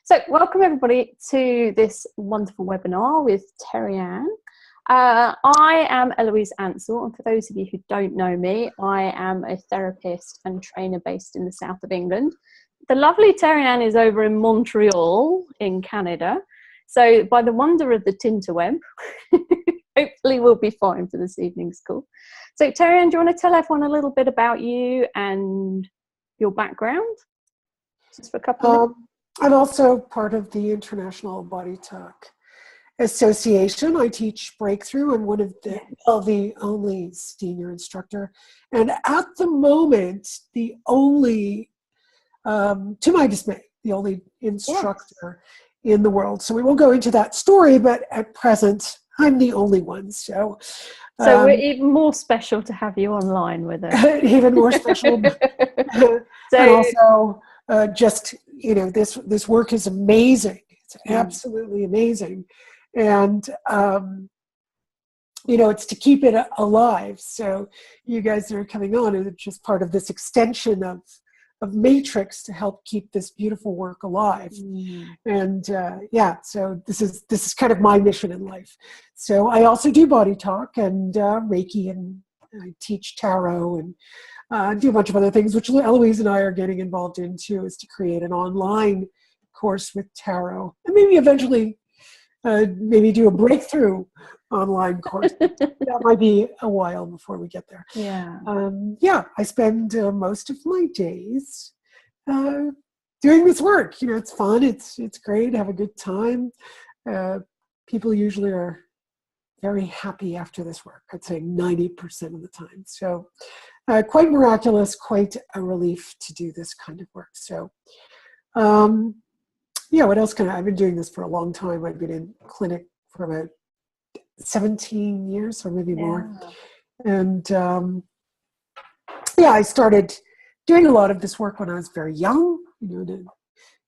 So welcome everybody to this wonderful webinar with Terryann. I am Eloise Ansell, and for those of you who don't know me, I am a therapist and trainer based in the south of England. The lovely Terryann is over in Montreal in Canada. So by the wonder of the tinterweb, hopefully we'll be fine for this evening's call. So Terryann, do you want to tell everyone a little bit about you and your background? Just for a couple of minutes. I'm also part of the International BodyTalk Association. I teach BreakThrough. I'm one of the only senior instructor. And at the moment, the only, to my dismay, the only instructor in the world. So we won't go into that story, but at present, I'm the only one. So we're even more special to have you online with us. Even more special. And also, just, you know, this work is amazing. It's absolutely amazing. And, you know, it's to keep it alive. So you guys that are coming on are just part of this extension of Matrix to help keep this beautiful work alive. And so this is kind of my mission in life. So I also do body talk and Reiki, and I teach tarot and do a bunch of other things, which Eloise and I are getting involved in too, is to create an online course with tarot, and maybe eventually maybe do a breakthrough online course. That might be a while before we get there. I spend most of my days doing this work. You know, it's fun. It's great. Have a good time. People usually are very happy after this work. I'd say 90% of the time. So quite miraculous, quite a relief to do this kind of work. So what else I've been doing this for a long time. I've been in clinic for about 17 years or maybe more. And I started doing a lot of this work when I was very young. You know,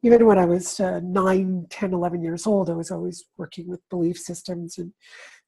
even when I was 9, 10, 11 years old, I was always working with belief systems and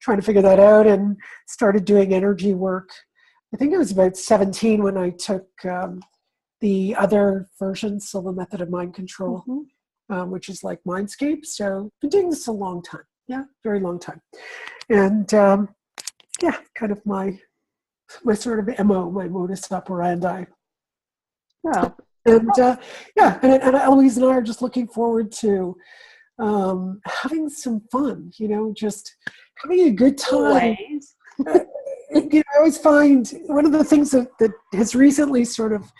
trying to figure that out, and started doing energy work. I think it was about 17 when I took the other versions, so the method of mind control, which is like MindScape. So I've been doing this a long time. Yeah, very long time. And kind of my sort of MO, my modus operandi. Wow. And and Eloise and I are just looking forward to having some fun, you know, just having a good time. You know, I always find one of the things that has recently sort of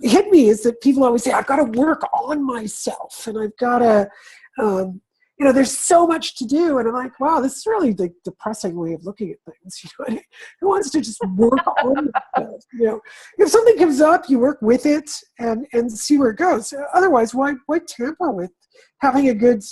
hit me is that people always say, I've got to work on myself, and I've got to, you know, there's so much to do. And I'm like, wow, this is really the depressing way of looking at things. You know, who wants to just work on themselves? You know, if something comes up, you work with it and see where it goes. Otherwise, why tamper with having a good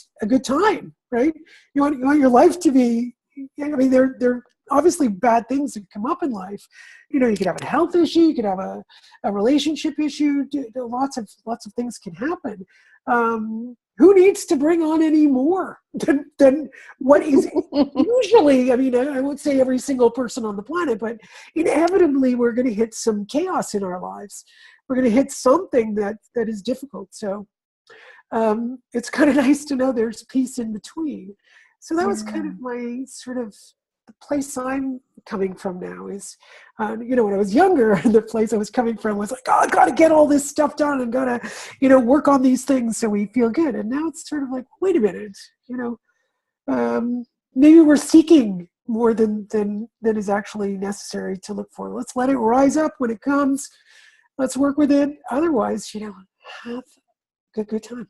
time, right? You want your life to be, I mean, there obviously bad things that come up in life. You know, you could have a health issue, you could have a relationship issue. Lots of things can happen. Who needs to bring on any more than what is usually? I mean, I won't say every single person on the planet, but inevitably we're going to hit some chaos in our lives. We're going to hit something that is difficult. So it's kind of nice to know there's peace in between. So that was kind of my sort of the place I'm coming from now is, you know, when I was younger, the place I was coming from was like, oh, I got to get all this stuff done and got to, you know, work on these things so we feel good. And now it's sort of like, wait a minute, you know, maybe we're seeking more than is actually necessary to look for. Let's let it rise up when it comes. Let's work with it. Otherwise, you know, have a good time.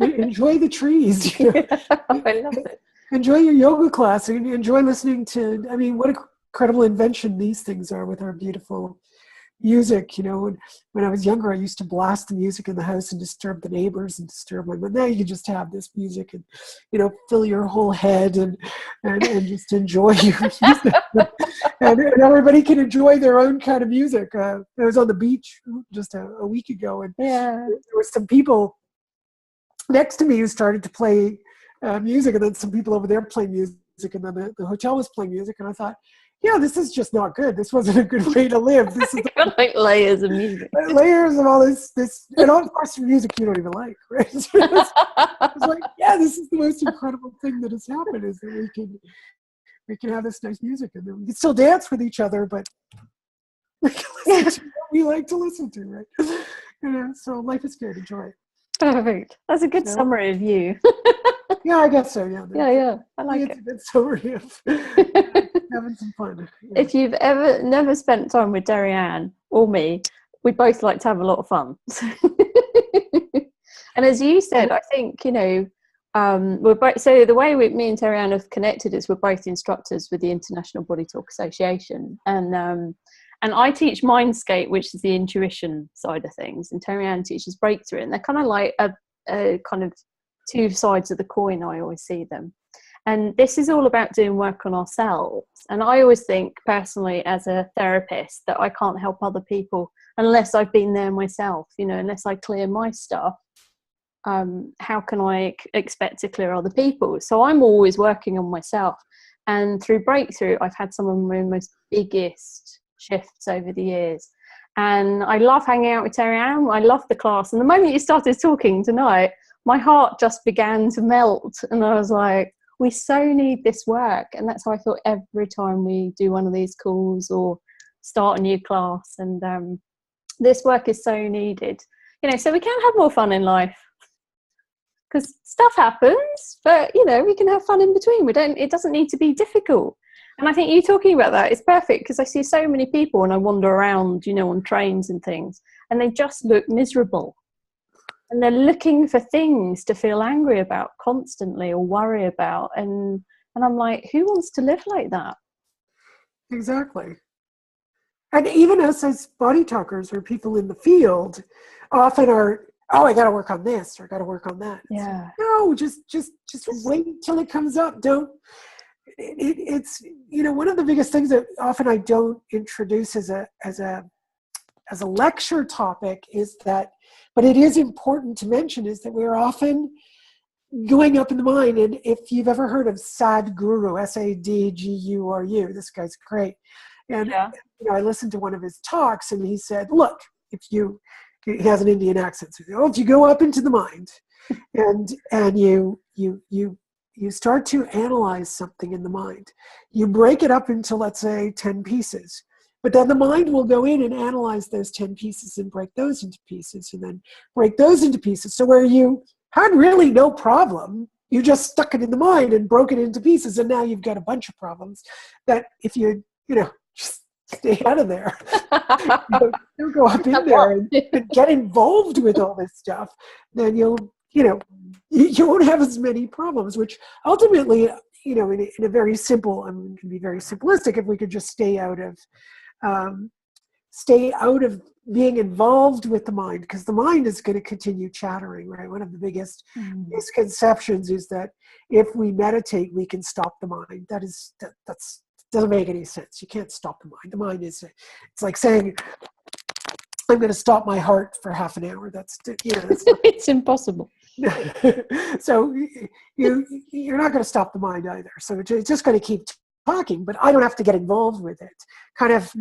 Enjoy the trees. You know? I love it. Enjoy your yoga class. Enjoy listening to, I mean, what a incredible invention these things are with our beautiful music. You know, when I was younger, I used to blast the music in the house and disturb the neighbors and disturb my, but now you can just have this music and, you know, fill your whole head and just enjoy your music. and everybody can enjoy their own kind of music. I was on the beach just a week ago, and there were some people next to me who started to play music, and then some people over there playing music, and then the hotel was playing music, and I thought, yeah, this is just not good. This wasn't a good way to live. This is like layers of music. Layers of all this, and of course music you don't even like, right? It's like, yeah, this is the most incredible thing that has happened, is that we can have this nice music, and then we can still dance with each other, but we can listen to what we like to listen to, right? You know, so life is good. Enjoy it. Perfect. That's a good summary of you. Yeah, I guess so. Yeah. Yeah. I like it's it. a good summary of having some fun. Yeah. If you've ever never spent time with Terryann or me, we both like to have a lot of fun. And as you said, I think, you know, we're both, so the way me and Terryann have connected is we're both instructors with the International BodyTalk Association, and I teach MindScape, which is the intuition side of things, and Terryann teaches BreakThrough, and they're kind of like a kind of two sides of the coin. I always see them. And this is all about doing work on ourselves. And I always think personally as a therapist that I can't help other people unless I've been there myself, you know, unless I clear my stuff. How can I expect to clear other people? So I'm always working on myself. And through BreakThrough, I've had some of my most biggest shifts over the years. And I love hanging out with Terryann. I love the class. And the moment you started talking tonight, my heart just began to melt. And I was like, we so need this work. And that's how I feel every time we do one of these calls or start a new class. And this work is so needed, you know, so we can have more fun in life, because stuff happens, but, you know, we can have fun in between. It doesn't need to be difficult. And I think you talking about that is perfect, because I see so many people when I wander around, you know, on trains and things, and they just look miserable. And they're looking for things to feel angry about constantly or worry about. And I'm like, who wants to live like that? Exactly. And even us as body talkers or people in the field often are, oh, I got to work on this or I got to work on that. Yeah. No, just wait until it comes up. Don't. It's, you know, one of the biggest things that often I don't introduce as a lecture topic is that, but it is important to mention, is that we're often going up in the mind. And if you've ever heard of Sadhguru, Sadguru, this guy's great. And you know, I listened to one of his talks, and he said, look, he has an Indian accent. So, if you go up into the mind and you start to analyze something in the mind, you break it up into, let's say, 10 pieces. But then the mind will go in and analyze those 10 pieces and break those into pieces and then break those into pieces. So where you had really no problem, you just stuck it in the mind and broke it into pieces. And now you've got a bunch of problems that if you just stay out of there, you go up in there and get involved with all this stuff, then you won't have as many problems, which ultimately, you know, in a very simple, I mean, it can be very simplistic if we could just stay out of being involved with the mind, because the mind is going to continue chattering, right? One of the biggest misconceptions is that if we meditate, we can stop the mind. That's doesn't make any sense. You can't stop the mind. The mind is, it's like saying, I'm going to stop my heart for half an hour. That's it's impossible. So you're not going to stop the mind either. So it's just going to keep talking, but I don't have to get involved with it. Kind of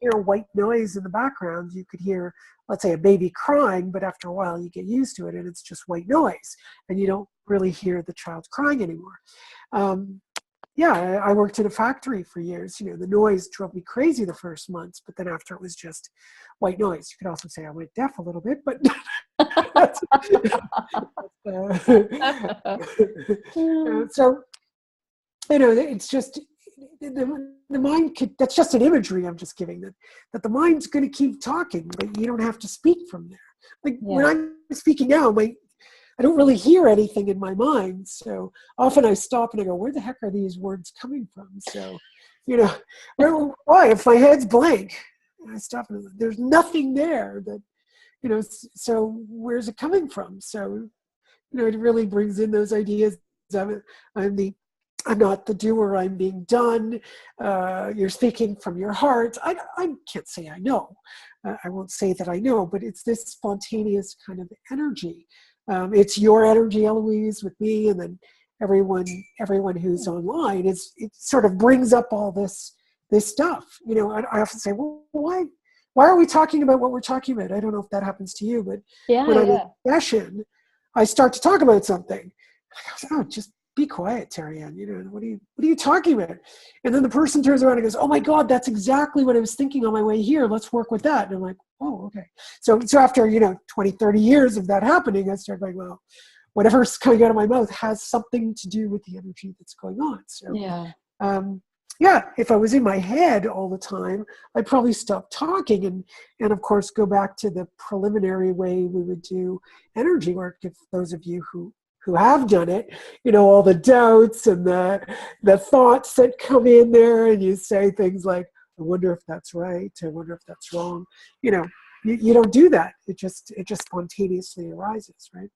hear white noise in the background. You could hear, let's say, a baby crying, but after a while you get used to it and it's just white noise and you don't really hear the child crying anymore. I worked in a factory for years. You know, the noise drove me crazy the first months, but then after it was just white noise. You could also say I went deaf a little bit, but so, you know, it's just the mind could, that's just an imagery I'm just giving, that the mind's going to keep talking, but you don't have to speak from there. Like when I'm speaking now, I don't really hear anything in my mind. So often I stop and I go, where the heck are these words coming from? So, you know, why? If my head's blank, I stop and there's nothing there that, you know, so where's it coming from? So, you know, it really brings in those ideas. I'm not the doer, I'm being done. You're speaking from your heart. I can't say I know. I won't say that I know, but it's this spontaneous kind of energy. It's your energy, Eloise, with me, and then everyone who's online. It sort of brings up all this this stuff. You know, I often say, well, why are we talking about what we're talking about? I don't know if that happens to you, but when I'm in a session, I start to talk about something. I go, oh, just be quiet, Terryann. You know, what are you talking about? And then the person turns around and goes, oh my God, that's exactly what I was thinking on my way here. Let's work with that. And I'm like, oh, okay. So after, 20, 30 years of that happening, I started going, well, whatever's coming out of my mouth has something to do with the energy that's going on. So if I was in my head all the time, I'd probably stop talking and of course go back to the preliminary way we would do energy work. If those of you who have done it, all the doubts and the thoughts that come in there, and you say things like, I wonder if that's right, I wonder if that's wrong. You don't do that. It just spontaneously arises, right?